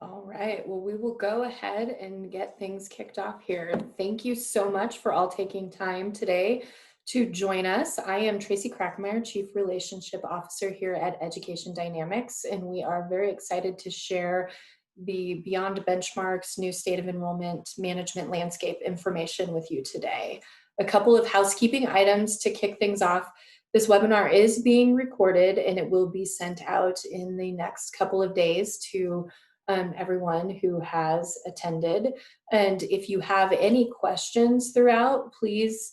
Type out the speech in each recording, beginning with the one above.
All right, well, we will go ahead and get things kicked off here. Thank you so much for all taking time today to join us. I am Tracy Crackmeyer, Chief Relationship Officer here at Education Dynamics, and we are very excited to share the Beyond Benchmarks new state of enrollment management landscape information with you today. A couple of housekeeping items to kick things off. This webinar is being recorded and it will be sent out in the next couple of days to everyone who has attended. And if you have any questions throughout, please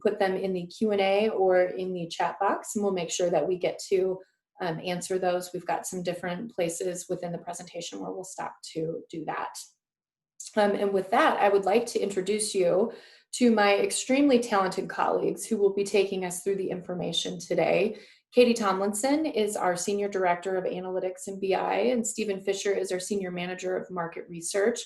put them in the Q&A or in the chat box, and we'll make sure that we get to answer those. We've got some different places within the presentation where we'll stop to do that. And with that, I would like to introduce you to my extremely talented colleagues who will be taking us through the information today. Katie Tomlinson is our Senior Director of Analytics and BI, and Stephen Fisher is our Senior Manager of Market Research.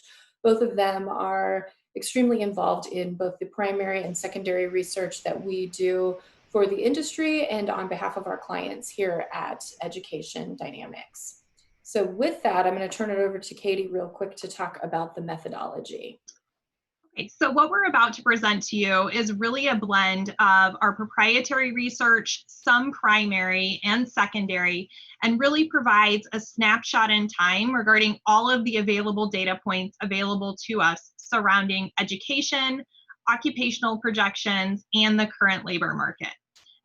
Both of them are extremely involved in both the primary and secondary research that we do for the industry and on behalf of our clients here at Education Dynamics. So with that, I'm going to turn it over to Katie real quick to talk about the methodology. Okay, so what we're about to present to you is really a blend of our proprietary research, some primary and secondary, and really provides a snapshot in time regarding all of the available data points available to us surrounding education, occupational projections, and the current labor market.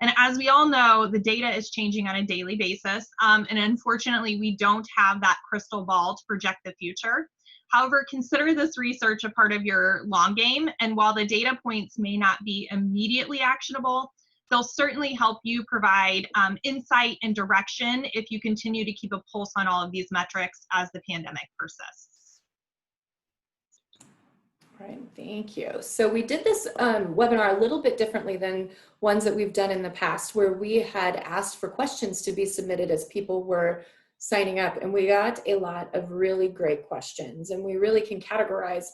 And as we all know, the data is changing on a daily basis, and unfortunately, we don't have that crystal ball to project the future. However, consider this research a part of your long game, and while the data points may not be immediately actionable, they'll certainly help you provide insight and direction if you continue to keep a pulse on all of these metrics as the pandemic persists. All right, thank you. So we did this webinar a little bit differently than ones that we've done in the past, where we had asked for questions to be submitted as people were signing up, and we got a lot of really great questions, and we really can categorize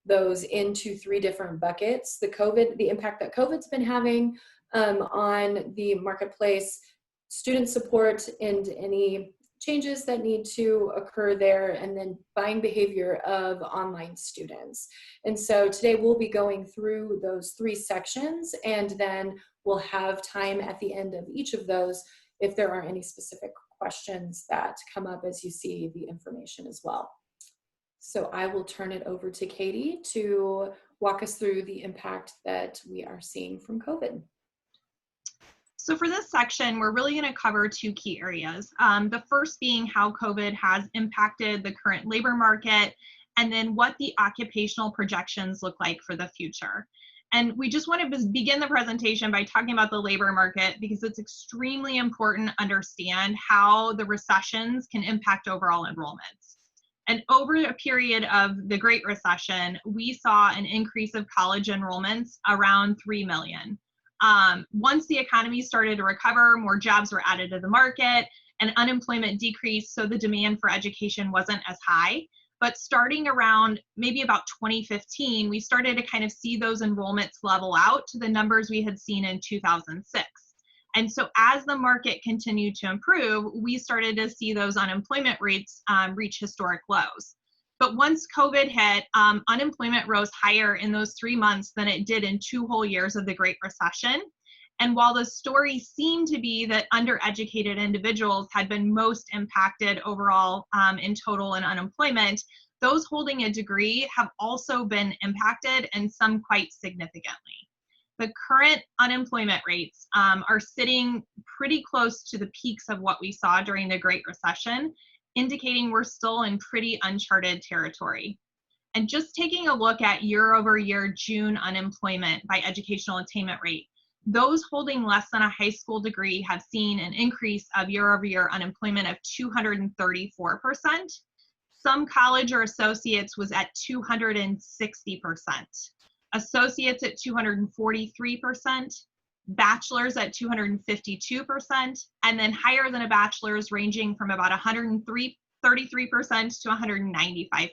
those into three different buckets: the impact that COVID's been having on the marketplace, student support and any changes that need to occur there, and then buying behavior of online students. And so today we'll be going through those three sections, and then we'll have time at the end of each of those if there are any specific questions that come up as you see the information as well. So I will turn it over to Katie to walk us through the impact that we are seeing from COVID. So for this section, we're really going to cover two key areas. The first being how COVID has impacted the current labor market, and then what the occupational projections look like for the future. And we just want to begin the presentation by talking about the labor market because it's extremely important to understand how the recessions can impact overall enrollments. And over a period of the Great Recession, we saw an increase of college enrollments around 3 million. Once the economy started to recover, more jobs were added to the market and unemployment decreased, so the demand for education wasn't as high. But starting around maybe about 2015, we started to kind of see those enrollments level out to the numbers we had seen in 2006. And so as the market continued to improve, we started to see those unemployment rates reach historic lows. But once COVID hit, unemployment rose higher in those 3 months than it did in 2 whole years of the Great Recession. And while the story seemed to be that undereducated individuals had been most impacted overall in total in unemployment, those holding a degree have also been impacted, and some quite significantly. The current unemployment rates are sitting pretty close to the peaks of what we saw during the Great Recession, indicating we're still in pretty uncharted territory. And just taking a look at year-over-year June unemployment by educational attainment rate, those holding less than a high school degree have seen an increase of year-over-year unemployment of 234%. Some college or associates was at 260%, associates at 243%, bachelor's at 252%, and then higher than a bachelor's ranging from about 133% to 195%,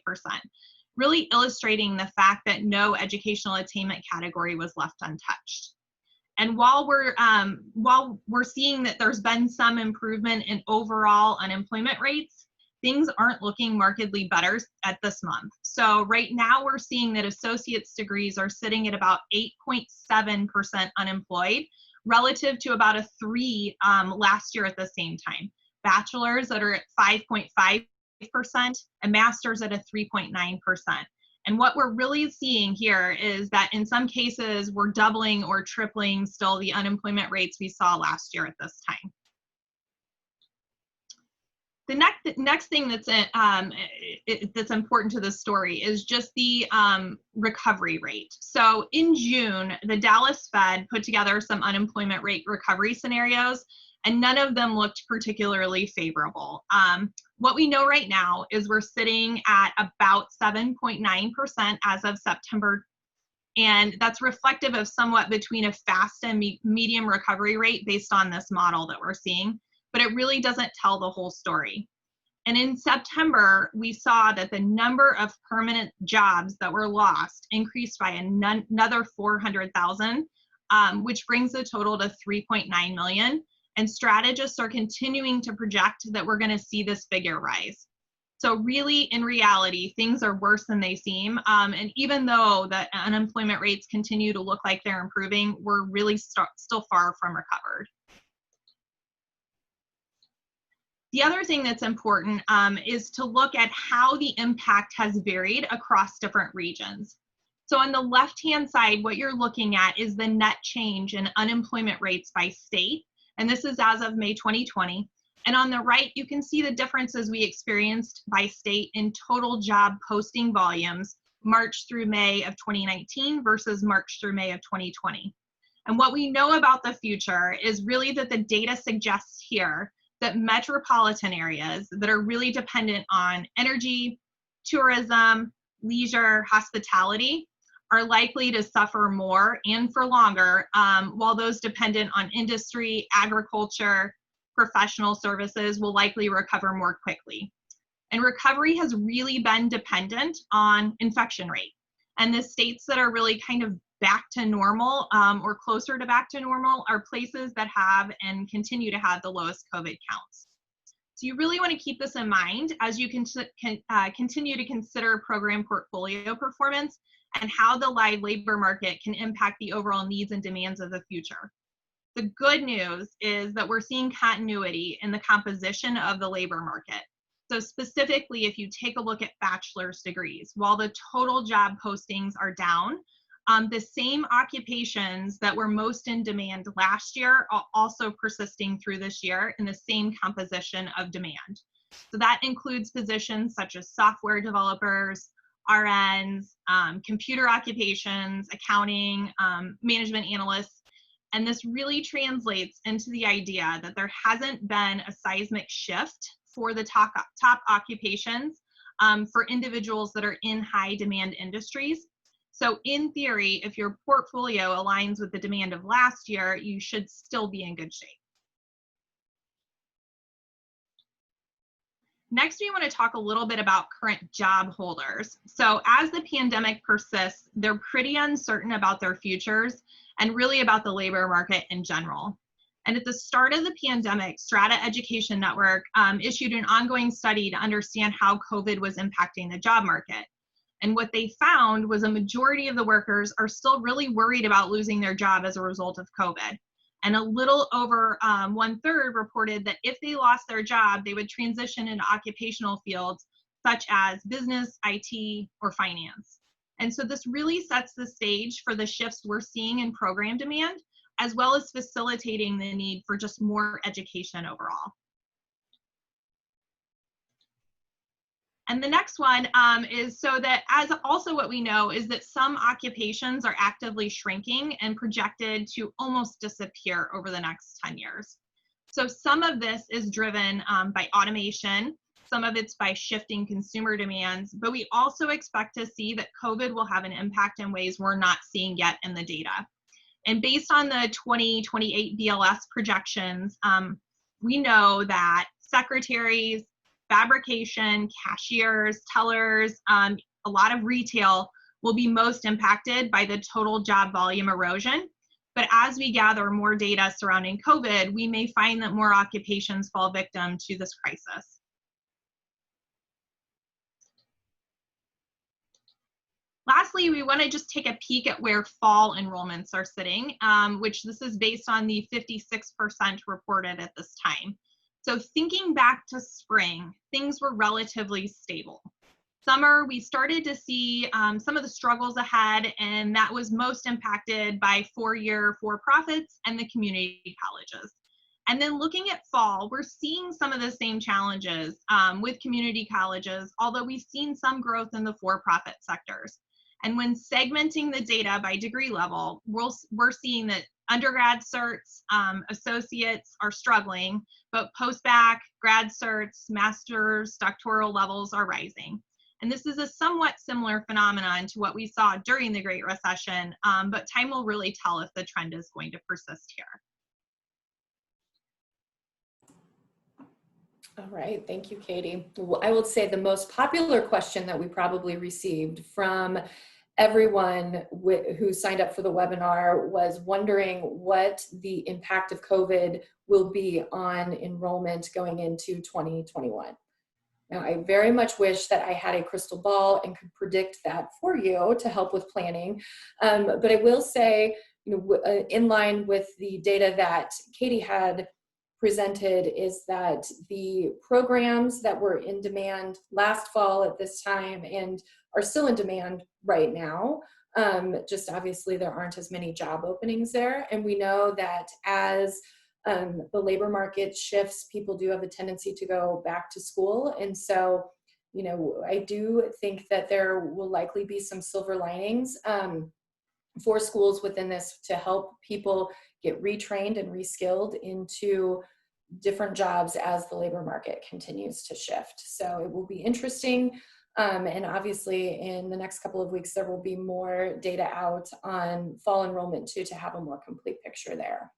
really illustrating the fact that no educational attainment category was left untouched. And while we're seeing that there's been some improvement in overall unemployment rates, things aren't looking markedly better at this month. So right now we're seeing that associate's degrees are sitting at about 8.7% unemployed, relative to about a 3 last year at the same time. Bachelors that are at 5.5%, and masters at a 3.9%. And what we're really seeing here is that in some cases, we're doubling or tripling still the unemployment rates we saw last year at this time. The next thing that's important to this story is just the recovery rate. So in June, the Dallas Fed put together some unemployment rate recovery scenarios, and none of them looked particularly favorable. What we know right now is we're sitting at about 7.9% as of September, and that's reflective of somewhat between a fast and medium recovery rate based on this model that we're seeing, but it really doesn't tell the whole story. And in September, we saw that the number of permanent jobs that were lost increased by another 400,000, which brings the total to 3.9 million. And strategists are continuing to project that we're going to see this figure rise. So really, in reality, things are worse than they seem. And even though the unemployment rates continue to look like they're improving, we're really still far from recovered. The other thing that's important is to look at how the impact has varied across different regions. So on the left-hand side, what you're looking at is the net change in unemployment rates by state. And this is as of May 2020. And on the right, you can see the differences we experienced by state in total job posting volumes, March through May of 2019 versus March through May of 2020. And what we know about the future is really that the data suggests here that metropolitan areas that are really dependent on energy, tourism, leisure, hospitality, are likely to suffer more and for longer, while those dependent on industry, agriculture, professional services will likely recover more quickly. And recovery has really been dependent on infection rate. And the states that are really kind of back to normal or closer to back to normal are places that have and continue to have the lowest COVID counts. So you really want to keep this in mind as you continue to consider program portfolio performance and how the live labor market can impact the overall needs and demands of the future. The good news is that we're seeing continuity in the composition of the labor market. So specifically, if you take a look at bachelor's degrees, while the total job postings are down, the same occupations that were most in demand last year are also persisting through this year in the same composition of demand. So that includes positions such as software developers, RNs, computer occupations, accounting, management analysts. And this really translates into the idea that there hasn't been a seismic shift for the top occupations for individuals that are in high demand industries. So in theory, if your portfolio aligns with the demand of last year, you should still be in good shape. Next, we want to talk a little bit about current job holders. So as the pandemic persists, they're pretty uncertain about their futures and really about the labor market in general. And at the start of the pandemic, Strata Education Network issued an ongoing study to understand how COVID was impacting the job market. And what they found was a majority of the workers are still really worried about losing their job as a result of COVID. And a little over 1/3 reported that if they lost their job, they would transition into occupational fields such as business, IT, or finance. And so this really sets the stage for the shifts we're seeing in program demand, as well as facilitating the need for just more education overall. And the next one is so that as also what we know is that some occupations are actively shrinking and projected to almost disappear over the next 10 years. So some of this is driven by automation, some of it's by shifting consumer demands, but we also expect to see that COVID will have an impact in ways we're not seeing yet in the data. And based on the 2028 BLS projections, we know that secretaries, fabrication, cashiers, tellers, a lot of retail will be most impacted by the total job volume erosion. But as we gather more data surrounding COVID, we may find that more occupations fall victim to this crisis. Lastly, we want to just take a peek at where fall enrollments are sitting, which this is based on the 56% reported at this time. So thinking back to spring, things were relatively stable. Summer, we started to see some of the struggles ahead, and that was most impacted by four-year for-profits and the community colleges. And then looking at fall, we're seeing some of the same challenges with community colleges, although we've seen some growth in the for-profit sectors. And when segmenting the data by degree level, we're seeing that undergrad certs, associates are struggling, but post-bac, grad certs, master's, doctoral levels are rising. And this is a somewhat similar phenomenon to what we saw during the Great Recession, but time will really tell if the trend is going to persist here. All right, thank you, Katie. I would say the most popular question that we probably received from everyone who signed up for the webinar was wondering what the impact of COVID will be on enrollment going into 2021. Now, I very much wish that I had a crystal ball and could predict that for you to help with planning. But I will say, in line with the data that Katie had presented, is that the programs that were in demand last fall at this time and are still in demand right now, just obviously there aren't as many job openings there. And we know that as the labor market shifts, people do have a tendency to go back to school. And so, I do think that there will likely be some silver linings for schools within this to help people get retrained and reskilled into different jobs as the labor market continues to shift. So it will be interesting. And obviously in the next couple of weeks, there will be more data out on fall enrollment too, to have a more complete picture there.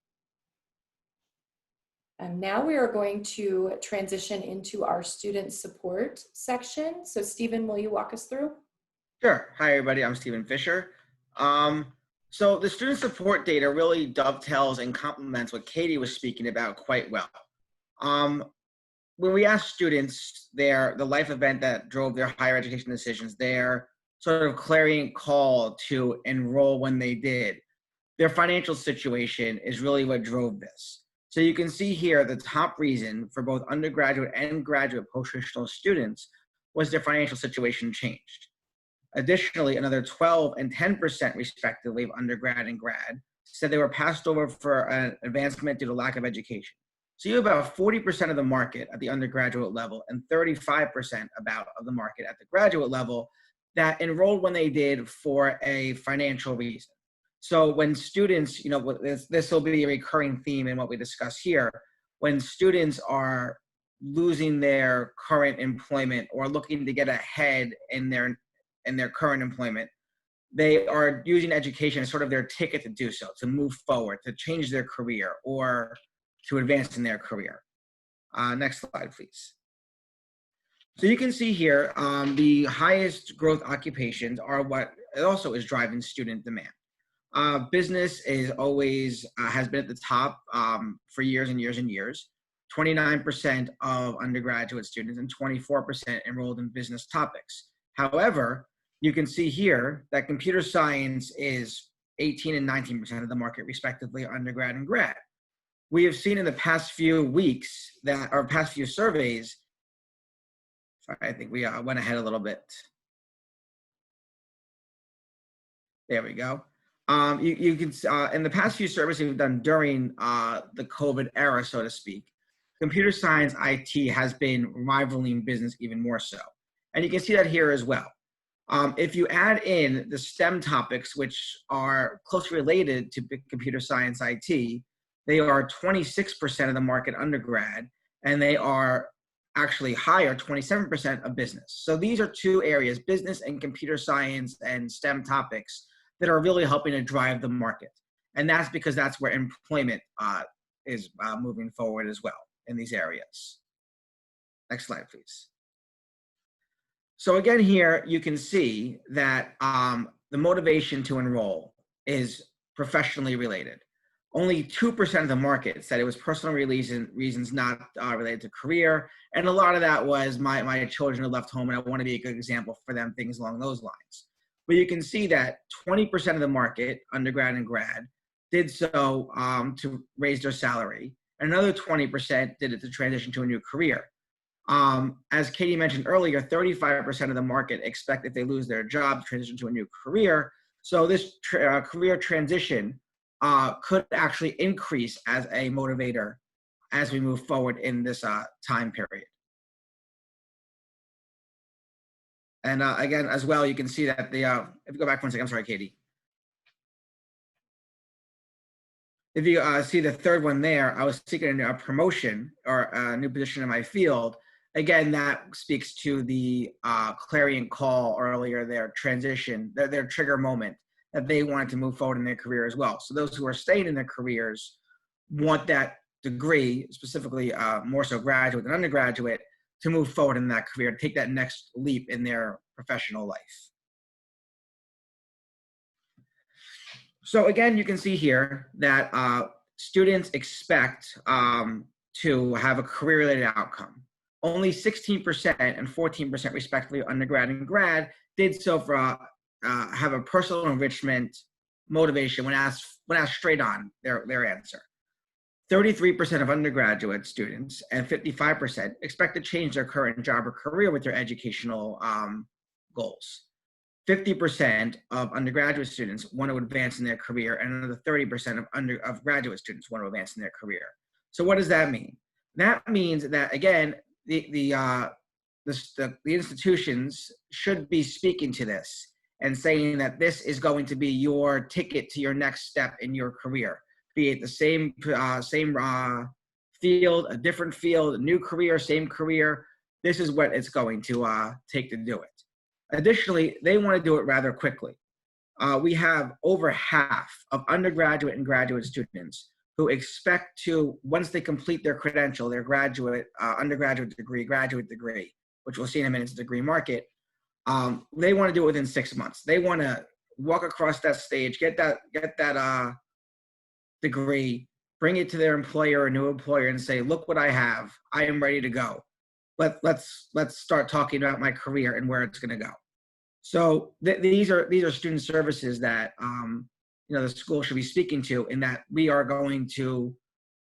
And now we are going to transition into our student support section. So Stephen, will you walk us through? Sure. Hi, everybody. I'm Stephen Fisher. So the student support data really dovetails and complements what Katie was speaking about quite well. When we ask students the life event that drove their higher education decisions, their sort of clarion call to enroll when they did, their financial situation is really what drove this. So you can see here the top reason for both undergraduate and graduate post-traditional students was their financial situation changed. Additionally, another 12 and 10% respectively of undergrad and grad said they were passed over for an advancement due to lack of education. So you have about 40% of the market at the undergraduate level and 35% about of the market at the graduate level that enrolled when they did for a financial reason. So when students, this will be a recurring theme in what we discuss here, when students are losing their current employment or looking to get ahead in their current employment, they are using education as sort of their ticket to do so, to move forward, to change their career or to advance in their career. Next slide, please. So you can see here, the highest growth occupations are what also is driving student demand. Business is always, has been at the top for years and years and years. 29% of undergraduate students and 24% enrolled in business topics. However, you can see here that computer science is 18 and 19% of the market, respectively, undergrad and grad. We have seen in the past few weeks that, or past few surveys, sorry, I think we went ahead a little bit. There we go. You can, in the past few surveys we've done during the COVID era, so to speak, computer science IT has been rivaling business even more so. And you can see that here as well. If you add in the STEM topics, which are closely related to computer science IT, they are 26% of the market undergrad, and they are actually higher, 27% of business. So these are two areas, business and computer science and STEM topics, that are really helping to drive the market. And that's because that's where employment is moving forward as well in these areas. Next slide, please. So again, here you can see that the motivation to enroll is professionally related. Only 2% of the market said it was personal reasons not related to career. And a lot of that was my children are left home and I want to be a good example for them, things along those lines. But you can see that 20% of the market, undergrad and grad, did so to raise their salary. Another 20% did it to transition to a new career. As Katie mentioned earlier, 35% of the market expect if they lose their job to transition to a new career. So this career transition could actually increase as a motivator as we move forward in this time period. And again, as well, you can see that the, if you go back one second, I'm sorry, Katie. If you see the third one there, I was seeking a promotion or a new position in my field. Again, that speaks to the clarion call earlier, their transition, their trigger moment that they wanted to move forward in their career as well. So those who are staying in their careers want that degree, specifically more so graduate than undergraduate, to move forward in that career, to take that next leap in their professional life. So again, you can see here that students expect to have a career-related outcome. Only 16% and 14% respectively, undergrad and grad, did so for have a personal enrichment motivation when asked straight on their answer. 33% of undergraduate students and 55% expect to change their current job or career with their educational goals. 50% of undergraduate students want to advance in their career, and another 30% of graduate students want to advance in their career. So what does that mean? That means that, again, the institutions should be speaking to this and saying that this is going to be your ticket to your next step in your career, be it the same field, a different field, a new career, same career. This is what it's going to take to do it. Additionally, they want to do it rather quickly. We have over half of undergraduate and graduate students who expect to, once they complete their credential, their graduate, undergraduate degree, graduate degree, which we'll see in a minute, degree market, they want to do it within 6 months. They want to walk across that stage, get that degree, bring it to their employer or new employer and say, look what I have. I am ready to go. Let's start talking about my career and where it's going to go. So these are student services that the school should be speaking to, in that we are going to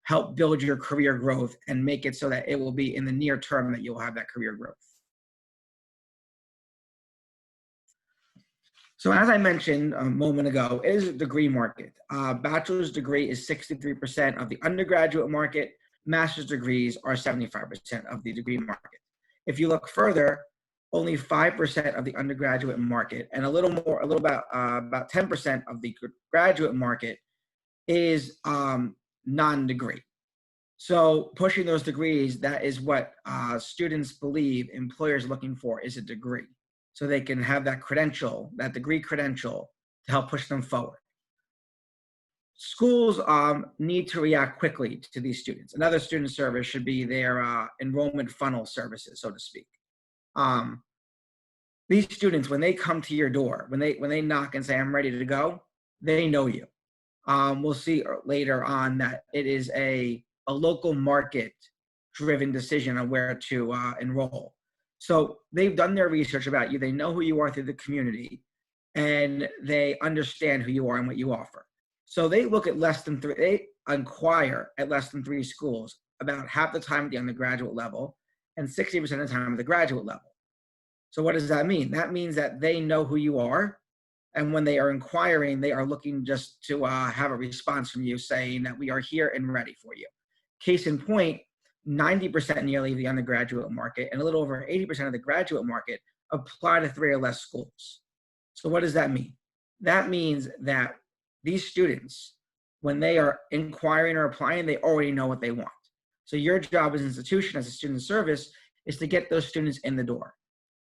help build your career growth and make it so that it will be in the near term that you'll have that career growth. So as I mentioned a moment ago, it is a degree market. Bachelor's degree is 63% of the undergraduate market. Master's degrees are 75% of the degree market. If you look further, only 5% of the undergraduate market and about 10% of the graduate market is non-degree. So pushing those degrees, that is what students believe employers are looking for, is a degree. So they can have that credential, that degree credential, to help push them forward. Schools need to react quickly to these students. Another student service should be their enrollment funnel services, so to speak. These students, when they come to your door, when they knock and say, I'm ready to go, they know you. We'll see later on that it is a local market driven decision on where to enroll. So they've done their research about you. They know who you are through the community, and they understand who you are and what you offer. So they look at they inquire at less than 3 schools about half the time at the undergraduate level and 60% of the time at the graduate level. So what does that mean? That means that they know who you are, and when they are inquiring, they are looking just to have a response from you saying that we are here and ready for you. Case in point, 90% nearly of the undergraduate market and a little over 80% of the graduate market apply to 3 or less schools. So what does that mean? That means that these students, when they are inquiring or applying, they already know what they want. So your job as an institution, as a student service, is to get those students in the door.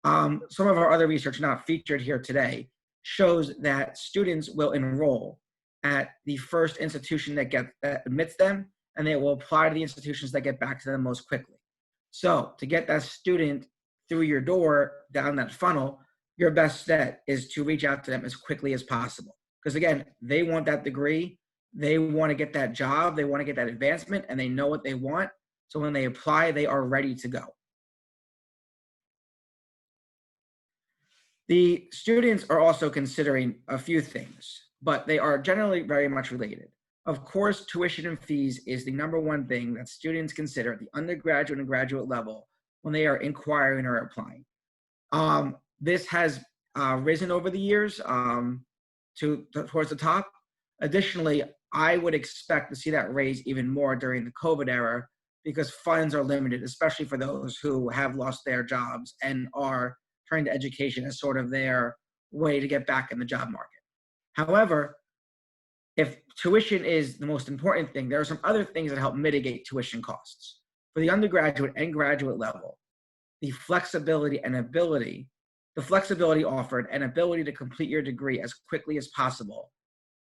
Some of our other research not featured here today shows that students will enroll at the first institution that admits them, and they will apply to the institutions that get back to them most quickly. So to get that student through your door down that funnel, your best bet is to reach out to them as quickly as possible. Because again, they want that degree, they want to get that job, they want to get that advancement, and they know what they want. So when they apply, they are ready to go. The students are also considering a few things, but they are generally very much related. Of course, tuition and fees is the number one thing that students consider at the undergraduate and graduate level when they are inquiring or applying. This has risen over the years towards the top. Additionally, I would expect to see that raise even more during the COVID era because funds are limited, especially for those who have lost their jobs and are turning to education as sort of their way to get back in the job market. However, if tuition is the most important thing, there are some other things that help mitigate tuition costs. For the undergraduate and graduate level, the flexibility offered and ability to complete your degree as quickly as possible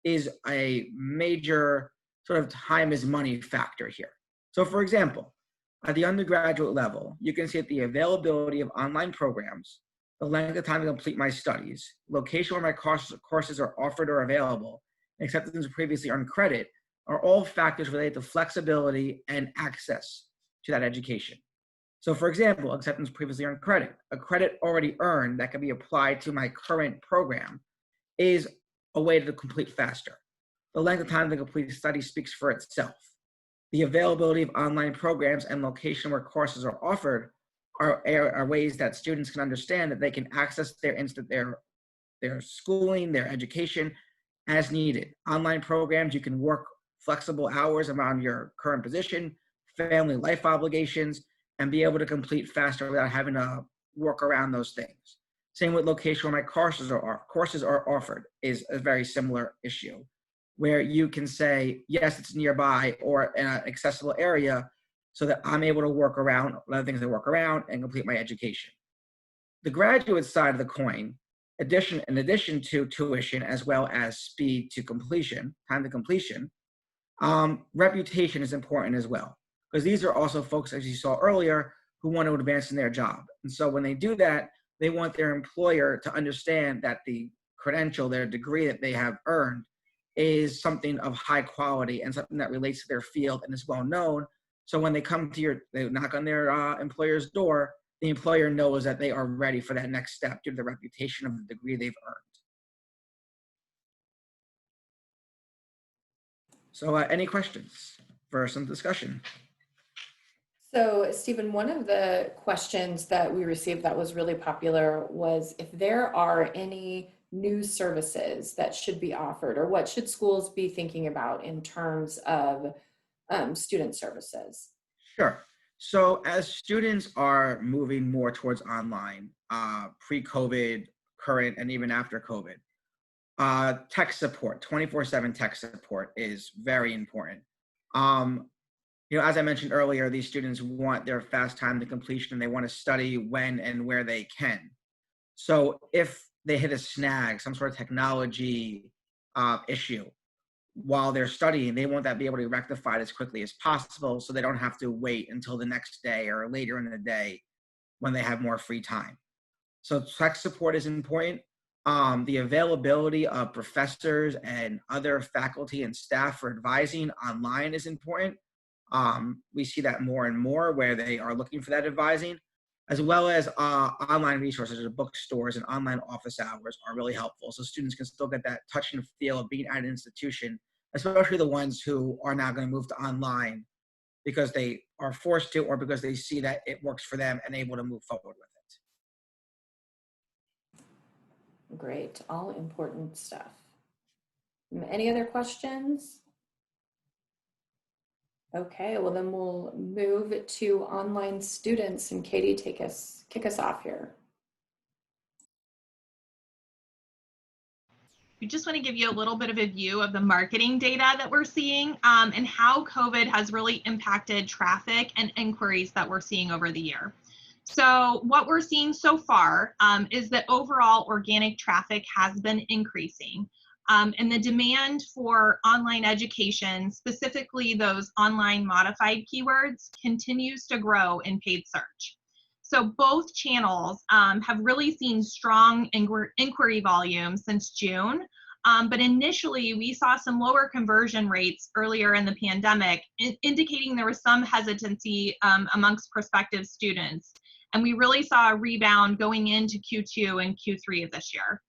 is a major sort of time is money factor here. So for example, at the undergraduate level, you can see that the availability of online programs, the length of time to complete my studies, location where my courses are offered or available, and acceptance of previously earned credit are all factors related to flexibility and access to that education. So for example, acceptance of previously earned credit, a credit already earned that can be applied to my current program is a way to complete faster. The length of time to complete a study speaks for itself. The availability of online programs and location where courses are offered are ways that students can understand that they can access their schooling, their education as needed. Online programs, you can work flexible hours around your current position, family life obligations, and be able to complete faster without having to work around those things. Same with location where my courses are offered is a very similar issue, where you can say, yes, it's nearby or in an accessible area so that I'm able to work around other things that work around and complete my education. The graduate side of the coin, in addition to tuition as well as speed to completion, time to completion, reputation is important as well. Because these are also folks, as you saw earlier, who want to advance in their job. And so when they do that, they want their employer to understand that the credential, their degree that they have earned is something of high quality and something that relates to their field and is well known. So when they they knock on their employer's door, the employer knows that they are ready for that next step due to the reputation of the degree they've earned. So any questions for some discussion? So, Stephen, one of the questions that we received that was really popular was if there are any new services that should be offered, or what should schools be thinking about in terms of student services? Sure. So as students are moving more towards online, pre-COVID, current, and even after COVID, tech support, 24/7 tech support is very important. As I mentioned earlier, these students want their fast time to completion and they want to study when and where they can. So if they hit a snag, some sort of technology issue while they're studying, they want that be able to be rectified as quickly as possible so they don't have to wait until the next day or later in the day when they have more free time. So tech support is important. The availability of professors and other faculty and staff for advising online is important. We see that more and more where they are looking for that advising, as well as online resources, bookstores and online office hours are really helpful. So students can still get that touch and feel of being at an institution, especially the ones who are now going to move to online because they are forced to or because they see that it works for them and able to move forward with it. Great, all important stuff. Any other questions? Okay, well then we'll move to online students, and Katie, kick us off here. We just want to give you a little bit of a view of the marketing data that we're seeing and how COVID has really impacted traffic and inquiries that we're seeing over the year. So what we're seeing so far is that overall organic traffic has been increasing. And the demand for online education, specifically those online modified keywords, continues to grow in paid search. So both channels have really seen strong inquiry volume since June. But initially, we saw some lower conversion rates earlier in the pandemic, indicating there was some hesitancy amongst prospective students. And we really saw a rebound going into Q2 and Q3 of this year.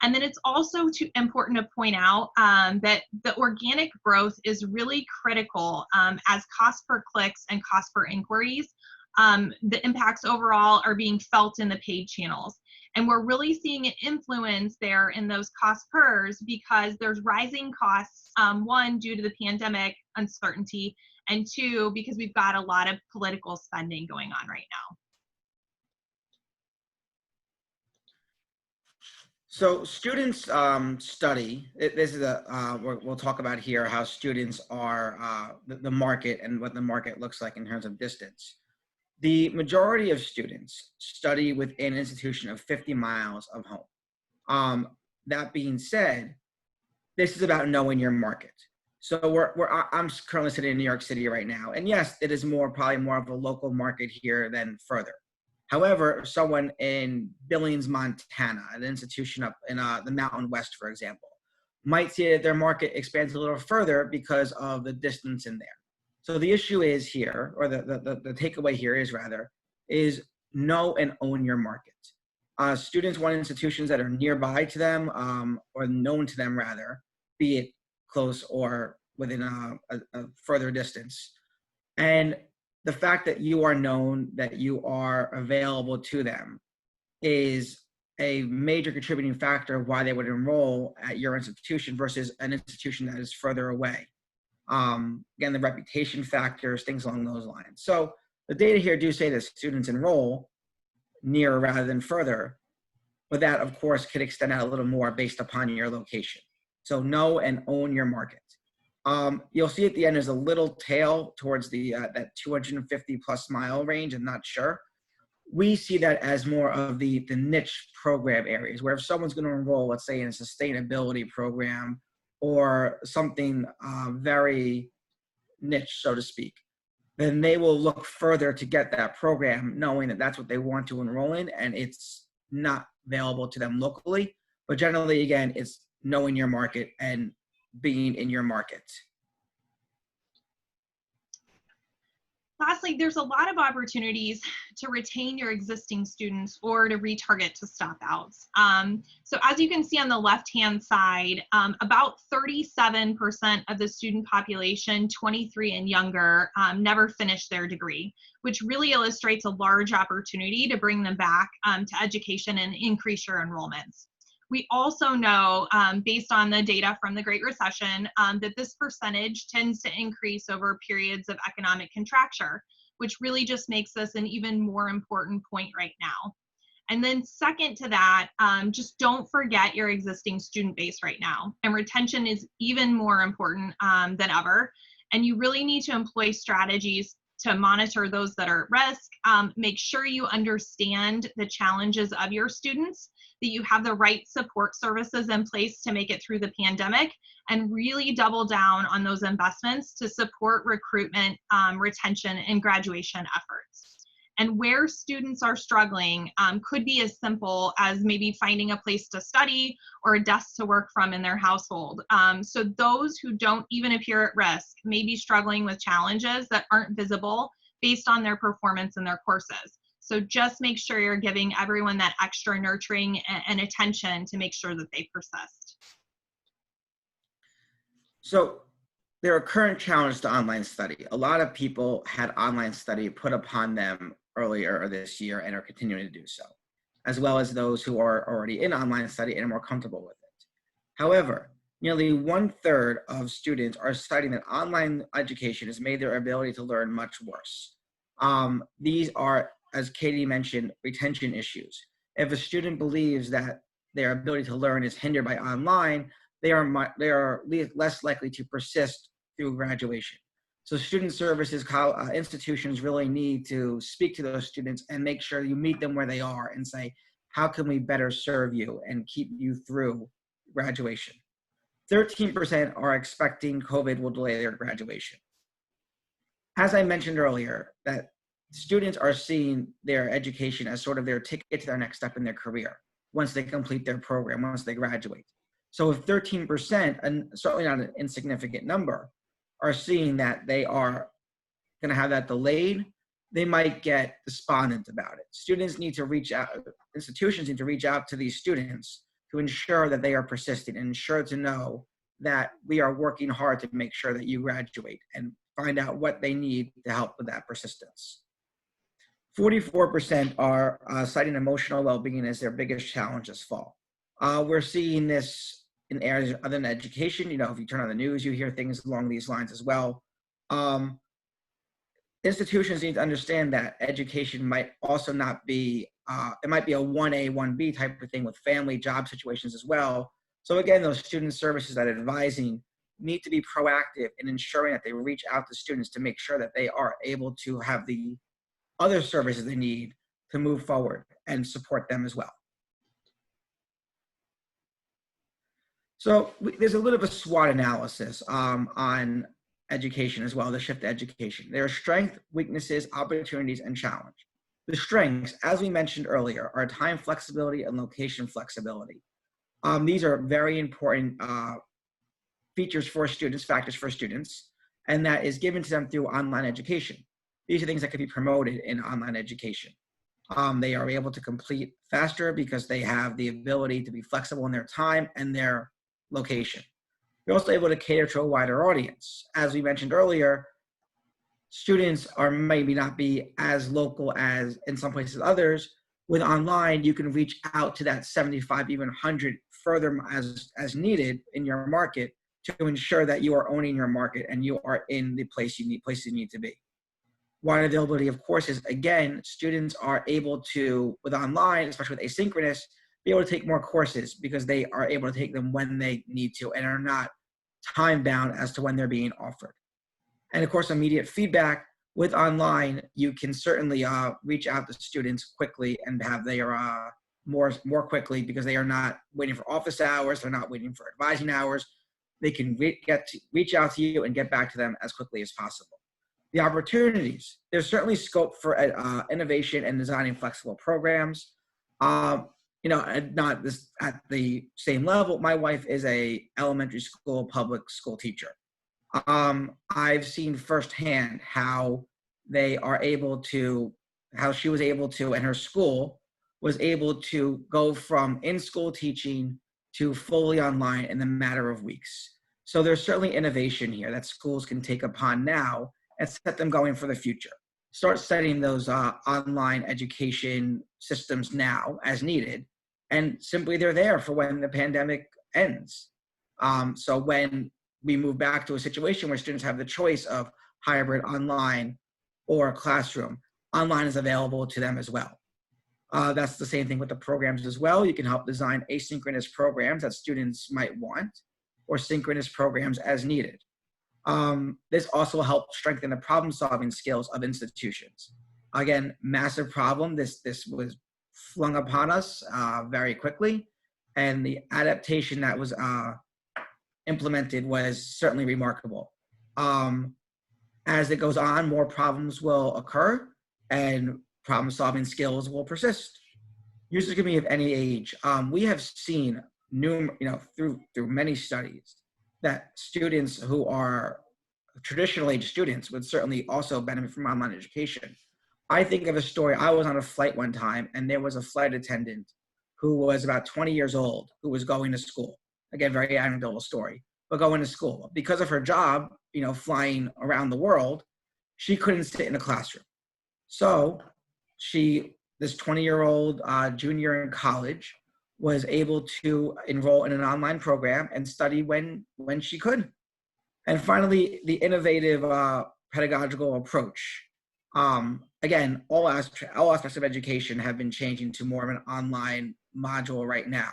And then it's also important to point out that the organic growth is really critical as cost per clicks and cost per inquiries. The impacts overall are being felt in the paid channels. And we're really seeing an influence there in those cost pers because there's rising costs, one, due to the pandemic uncertainty, and two, because we've got a lot of political spending going on right now. So students study. This is we'll talk about here how students are the market and what the market looks like in terms of distance. The majority of students study within an institution of 50 miles of home. That being said, this is about knowing your market. So I'm currently sitting in New York City right now, and yes, it is probably more of a local market here than further. However, someone in Billings, Montana, an institution up in the Mountain West, for example, might see that their market expands a little further because of the distance in there. So the issue is here, or the takeaway here is know and own your market. Students want institutions that are nearby to them or known to them rather, be it close or within a further distance. And the fact that you are known, that you are available to them is a major contributing factor of why they would enroll at your institution versus an institution that is further away. Again, the reputation factors, things along those lines. So the data here do say that students enroll nearer rather than further, but that of course could extend out a little more based upon your location. So know and own your market. You'll see at the end there's a little tail towards the that 250 plus mile range. I'm not sure. We see that as more of the niche program areas where if someone's going to enroll, let's say in a sustainability program or something very niche, so to speak, then they will look further to get that program knowing that that's what they want to enroll in and it's not available to them locally. But generally, again, it's knowing your market and being in your market. Lastly, there's a lot of opportunities to retain your existing students or to retarget to stop outs. So as you can see on the left-hand side, about 37% of the student population, 23 and younger, never finished their degree, which really illustrates a large opportunity to bring them back to education and increase your enrollments. We also know, based on the data from the Great Recession, that this percentage tends to increase over periods of economic contraction, which really just makes this an even more important point right now. And then second to that, just don't forget your existing student base right now. And retention is even more important than ever. And you really need to employ strategies to monitor those that are at risk. Make sure you understand the challenges of your students, that you have the right support services in place to make it through the pandemic, and really double down on those investments to support recruitment, retention, and graduation efforts. And where students are struggling could be as simple as maybe finding a place to study or a desk to work from in their household. So those who don't even appear at risk may be struggling with challenges that aren't visible based on their performance in their courses. So just make sure you're giving everyone that extra nurturing and attention to make sure that they persist. So there are current challenges to online study. A lot of people had online study put upon them earlier this year and are continuing to do so, as well as those who are already in online study and are more comfortable with it. However, nearly 1/3 of students are citing that online education has made their ability to learn much worse. These are, as Katie mentioned, retention issues. If a student believes that their ability to learn is hindered by online, they are less likely to persist through graduation. So student services institutions really need to speak to those students and make sure you meet them where they are and say, how can we better serve you and keep you through graduation? 13% are expecting COVID will delay their graduation. As I mentioned earlier, that students are seeing their education as sort of their ticket to their next step in their career once they complete their program, once they graduate. So if 13%, and certainly not an insignificant number, are seeing that they are going to have that delayed, they might get despondent about it. Students need to reach out, institutions need to reach out to these students to ensure that they are persistent and ensure to know that we are working hard to make sure that you graduate, and find out what they need to help with that persistence. 44% are citing emotional well-being as their biggest challenge this fall. We're seeing this in areas other than education. You know, if you turn on the news, you hear things along these lines as well. Institutions need to understand that education might also not be, it might be a 1A, 1B type of thing with family, job situations as well. So again, those student services that are advising need to be proactive in ensuring that they reach out to students to make sure that they are able to have the other services they need to move forward and support them as well. So there's a little bit of a SWOT analysis on education as well, the shift to education. There are strengths, weaknesses, opportunities, and challenge. The strengths, as we mentioned earlier, are time flexibility and location flexibility. These are very important features for students, factors for students, and that is given to them through online education. These are things that can be promoted in online education. They are able to complete faster because they have the ability to be flexible in their time and their location. You're also able to cater to a wider audience. As we mentioned earlier, students are maybe not be as local as in some places others. With online, you can reach out to that 75, even 100 further as needed in your market to ensure that you are owning your market and you are in the places you need to be. Wide availability, of course, is, again, students are able to, with online, especially with asynchronous, be able to take more courses because they are able to take them when they need to and are not time bound as to when they're being offered. And of course, immediate feedback. With online, you can certainly reach out to students quickly and have their more quickly because they are not waiting for office hours. They're not waiting for advising hours. They can reach out to you and get back to them as quickly as possible. The opportunities, there's certainly scope for innovation and designing flexible programs. You know, not this at the same level. My wife is a elementary school public school teacher. I've seen firsthand how they are able to, how she was able to, and her school was able to go from in-school teaching to fully online in a matter of weeks. So there's certainly innovation here that schools can take upon now and set them going for the future. Start setting those online education systems now as needed, and simply they're there for when the pandemic ends. So when we move back to a situation where students have the choice of hybrid online or classroom, online is available to them as well. That's the same thing with the programs as well. You can help design asynchronous programs that students might want, or synchronous programs as needed. This also helps strengthen the problem-solving skills of institutions. Again, massive problem. This was flung upon us very quickly, and the adaptation that was implemented was certainly remarkable. As it goes on, more problems will occur, and problem-solving skills will persist. Users can be of any age. We have seen through many studies that students who are traditional age students would certainly also benefit from online education. I think of a story. I was on a flight one time, and there was a flight attendant who was about 20 years old who was going to school. Again, very anecdotal story, but going to school. Because of her job, flying around the world, she couldn't sit in a classroom. So this 20-year-old junior in college, was able to enroll in an online program and study when she could. And finally, the innovative pedagogical approach. Again, all aspects of education have been changing to more of an online module right now,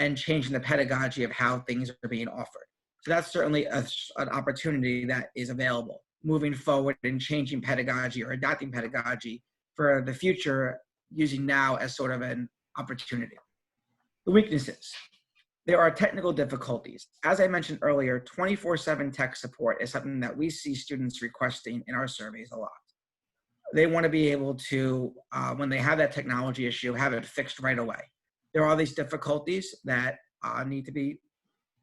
and changing the pedagogy of how things are being offered. So that's certainly an opportunity that is available moving forward and changing pedagogy or adapting pedagogy for the future, using now as sort of an opportunity. The weaknesses. There are technical difficulties. As I mentioned earlier, 24/7 tech support is something that we see students requesting in our surveys a lot. They want to be able to, when they have that technology issue, have it fixed right away. There are these difficulties that need to be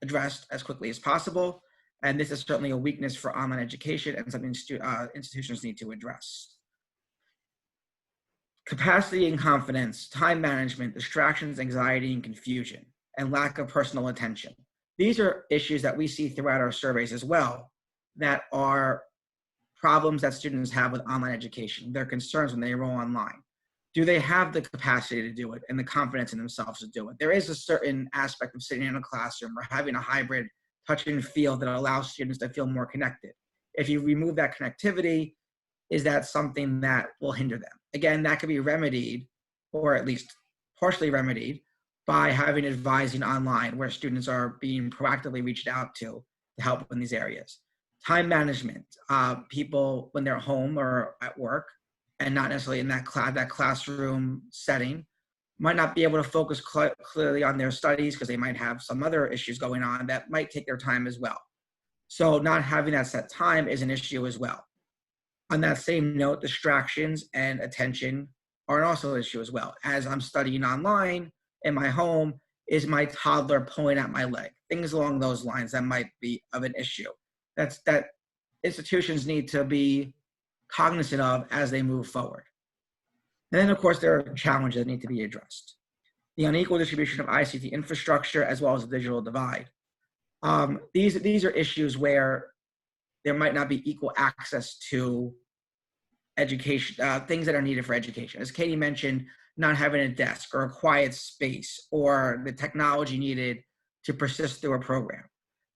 addressed as quickly as possible, and this is certainly a weakness for online education and something institutions need to address. Capacity and confidence, time management, distractions, anxiety, and confusion, and lack of personal attention. These are issues that we see throughout our surveys as well that are problems that students have with online education. Their concerns when they enroll online. Do they have the capacity to do it and the confidence in themselves to do it? There is a certain aspect of sitting in a classroom or having a hybrid touch and feel that allows students to feel more connected. If you remove that connectivity, is that something that will hinder them? Again, that could be remedied, or at least partially remedied, by having advising online where students are being proactively reached out to help in these areas. Time management, people when they're home or at work and not necessarily in that classroom setting might not be able to focus clearly on their studies because they might have some other issues going on that might take their time as well. So not having that set time is an issue as well. On that same note, distractions and attention are also an issue as well. As I'm studying online in my home, is my toddler pulling at my leg? Things along those lines that might be of an issue. That institutions need to be cognizant of as they move forward. And then, of course, there are challenges that need to be addressed. The unequal distribution of ICT infrastructure as well as the digital divide. These are issues where there might not be equal access to education, things that are needed for education. As Katie mentioned, not having a desk or a quiet space or the technology needed to persist through a program.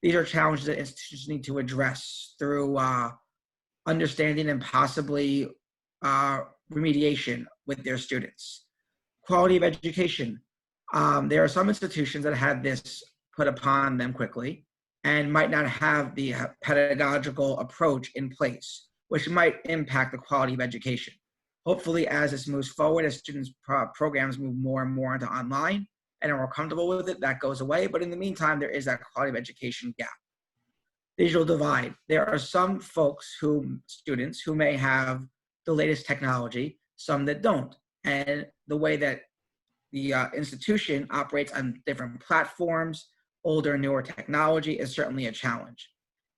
These are challenges that institutions need to address through understanding and possibly remediation with their students. Quality of education. There are some institutions that had this put upon them quickly and might not have the pedagogical approach in place, which might impact the quality of education. Hopefully, as this moves forward, as students' programs move more and more into online and are more comfortable with it, that goes away. But in the meantime, there is that quality of education gap. Digital divide. There are some students who may have the latest technology, some that don't. And the way that the institution operates on different platforms, older and newer technology is certainly a challenge.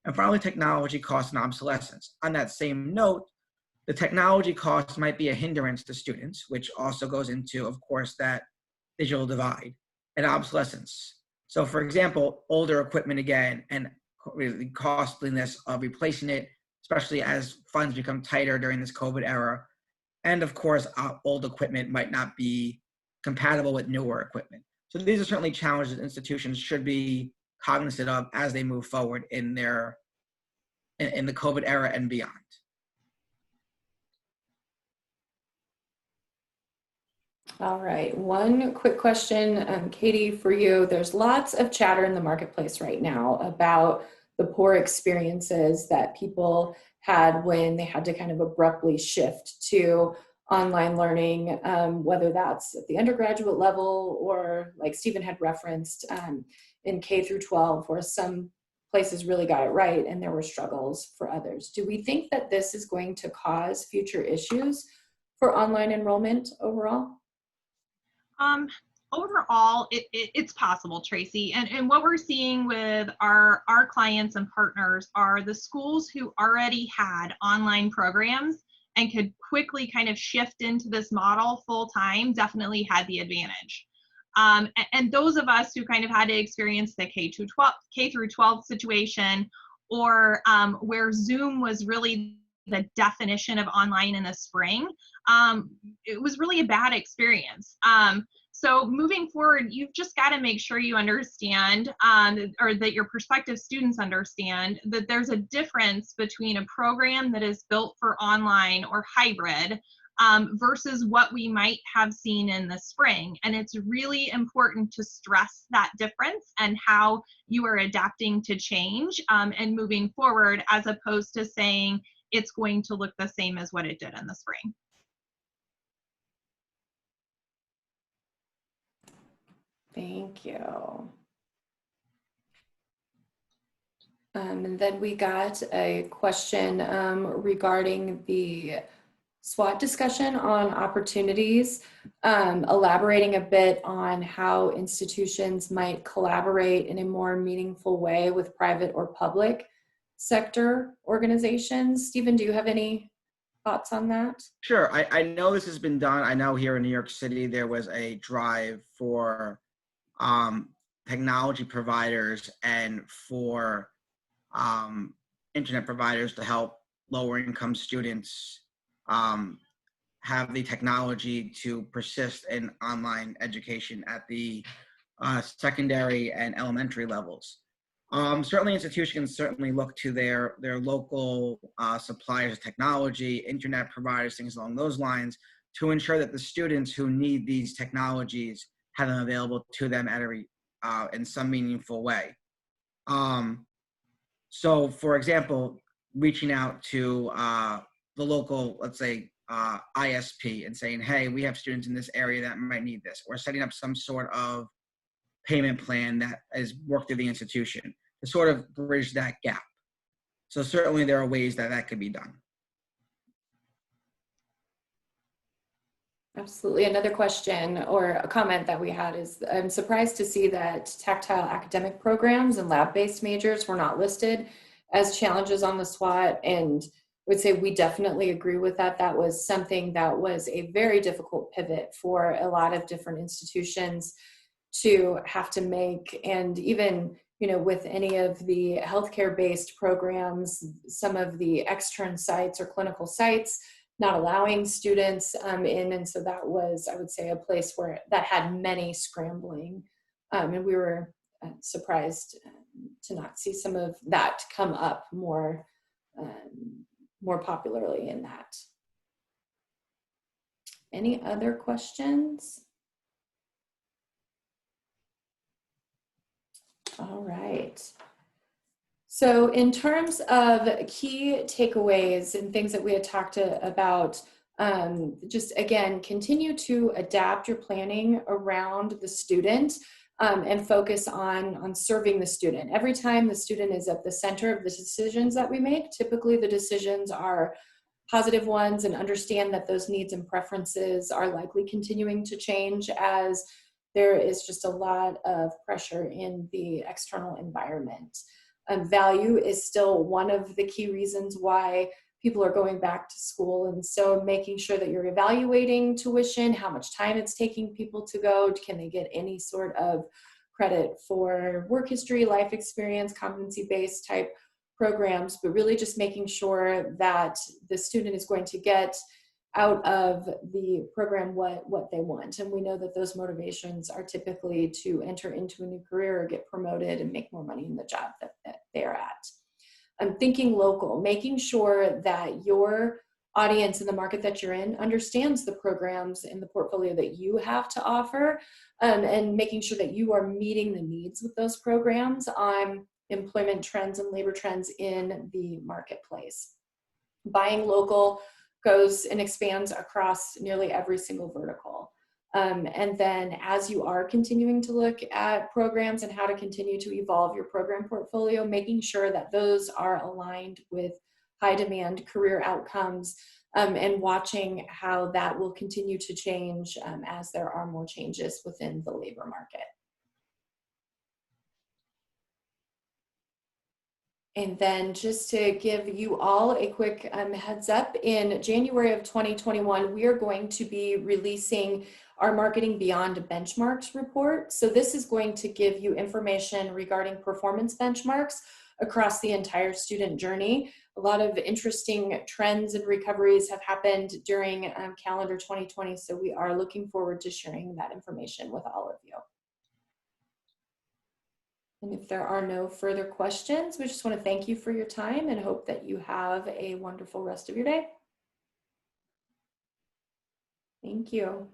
And finally, technology costs and obsolescence. On that same note, the technology costs might be a hindrance to students, which also goes into, of course, that digital divide and obsolescence. So for example, older equipment again, and the costliness of replacing it, especially as funds become tighter during this COVID era. And of course, old equipment might not be compatible with newer equipment. So these are certainly challenges that institutions should be cognizant of as they move forward in the COVID era and beyond. All right, one quick question, Katie, for you. There's lots of chatter in the marketplace right now about the poor experiences that people had when they had to kind of abruptly shift to online learning, whether that's at the undergraduate level or, like Stephen had referenced, in K through 12, where some places really got it right and there were struggles for others. Do we think that this is going to cause future issues for online enrollment overall? Overall, it's possible, Tracy. And what we're seeing with our clients and partners are the schools who already had online programs and could quickly kind of shift into this model full time definitely had the advantage. And those of us who kind of had to experience the K through 12 situation, or where Zoom was really the definition of online in the spring, it was really a bad experience. So moving forward, you've just got to make sure you understand, or that your prospective students understand, that there's a difference between a program that is built for online or hybrid versus what we might have seen in the spring. And it's really important to stress that difference and how you are adapting to change and moving forward, as opposed to saying it's going to look the same as what it did in the spring. Thank you. And then we got a question regarding the SWOT discussion on opportunities, elaborating a bit on how institutions might collaborate in a more meaningful way with private or public sector organizations. Stephen, do you have any thoughts on that? Sure. I know this has been done. I know here in New York City, there was a drive for technology providers and for internet providers to help lower income students have the technology to persist in online education at the secondary and elementary levels. Certainly institutions certainly look to their local suppliers of technology, internet providers, things along those lines, to ensure that the students who need these technologies have them available to them at in some meaningful way. So, for example, reaching out to the local, let's say, ISP and saying, hey, we have students in this area that might need this, or setting up some sort of payment plan that is worked through the institution to sort of bridge that gap. So certainly there are ways that that could be done. Absolutely. Another question or a comment that we had is, I'm surprised to see that tactile academic programs and lab-based majors were not listed as challenges on the SWOT, and would say we definitely agree with that. That was something that was a very difficult pivot for a lot of different institutions to have to make. And even, you know, with any of the healthcare based programs, some of the extern sites or clinical sites not allowing students in. And so that was, I would say, a place where that had many scrambling. And we were surprised to not see some of that come up more popularly in that. Any other questions? All right. So in terms of key takeaways and things that we had talked about, just again, continue to adapt your planning around the student and focus on serving the student. Every time the student is at the center of the decisions that we make, typically the decisions are positive ones, and understand that those needs and preferences are likely continuing to change as there is just a lot of pressure in the external environment. Value is still one of the key reasons why people are going back to school. And so making sure that you're evaluating tuition, how much time it's taking people to go, can they get any sort of credit for work history, life experience, competency-based type programs, but really just making sure that the student is going to get out of the program what they want. And we know that those motivations are typically to enter into a new career or get promoted and make more money in the job that they're at. Thinking local, making sure that your audience in the market that you're in understands the programs and the portfolio that you have to offer, and making sure that you are meeting the needs with those programs on employment trends and labor trends in the marketplace. Buying local goes and expands across nearly every single vertical. And then as you are continuing to look at programs and how to continue to evolve your program portfolio, making sure that those are aligned with high demand career outcomes, and watching how that will continue to change as there are more changes within the labor market. And then just to give you all a quick heads up, in January of 2021, we are going to be releasing our Marketing Beyond Benchmarks report. So this is going to give you information regarding performance benchmarks across the entire student journey. A lot of interesting trends and recoveries have happened during calendar 2020. So we are looking forward to sharing that information with all of you. And if there are no further questions, we just want to thank you for your time and hope that you have a wonderful rest of your day. Thank you.